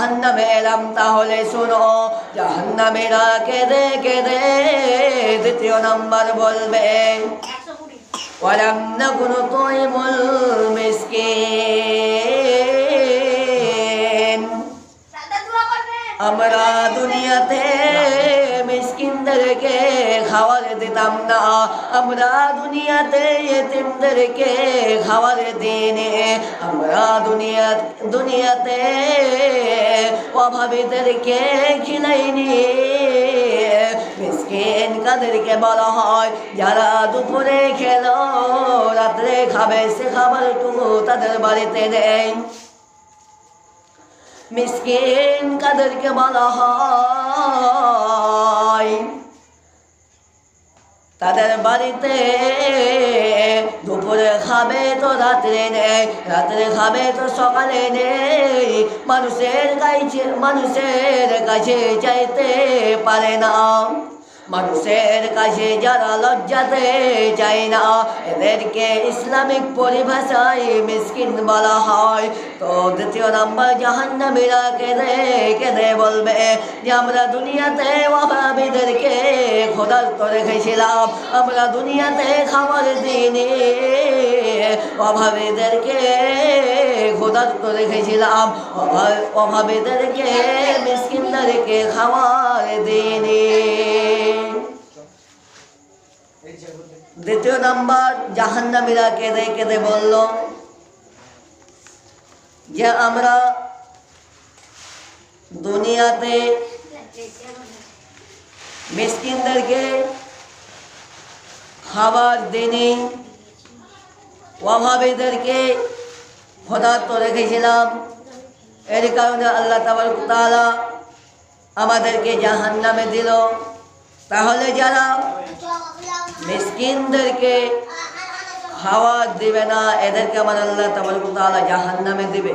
জাহান্নামে এলাম, তাহলে শোনো জাহান্নামীরা কেঁদে কেঁদে দ্বিতীয় নাম্বার বলবে ওয়ালাম নাকুনু তুইমুল মিসকিন, আমরা দুনিয়াতে মিসকিনদেরকে খাবার দিতাম না, আমরা দুনিয়াতে ইতিমদেরকে খাবার দিইনি, আমরা দুনিয়াতে অভাবীদেরকে খিলাইনি। মিসকিন কাদেরকে বলা হয়? যারা দুপুরে খেলো, রাত্রে খাবে, সে খাবারটুকু তাদের বাড়িতে নেই। মিসকিন কাদেরকে বলা হয়? তাদের বাড়িতে দুপুরে খাবে তো রাত্রে নেই, রাত্রে খাবে তো সকালে নেই। মানুষের কাছে চাইতে পারে না, মানুষের কাছে যারা লজ্জাতে চায় না, এদেরকে ইসলামিক পরিভাষায় মিসকিন বলা হয়। তো দ্বিতীয় নাম্বার জাহান্নামীরা কেঁদে কেঁদে বলবে যে আমরা দুনিয়াতে অভাবীদেরকে ক্ষুধার্ত রেখেছিলাম, আমরা দুনিয়াতে খাবার দিইনি, অভাবীদেরকে ক্ষুধার্ত রেখেছিলাম, অভাবীদেরকে মিসকিনদেরকে খাবার দিইনি। দ্বিতীয় নাম্বার জাহান্নামীরা কেঁদে কেঁদে বলল যে আমরা দুনিয়াতে মিসকিনদেরকে খাবার দিইনি, অভাবীদেরকে ক্ষুধার্ত রেখেছিলাম, এর কারণে আল্লাহ তাবারক তাআলা আমাদেরকে জাহান্নামে দিল। তাহলে যারা মিসকিনদেরকে খাওয়া দিবে না, এদেরকে আমার আল্লাহ তাবারক তাআলা জাহান্নামে দিবে।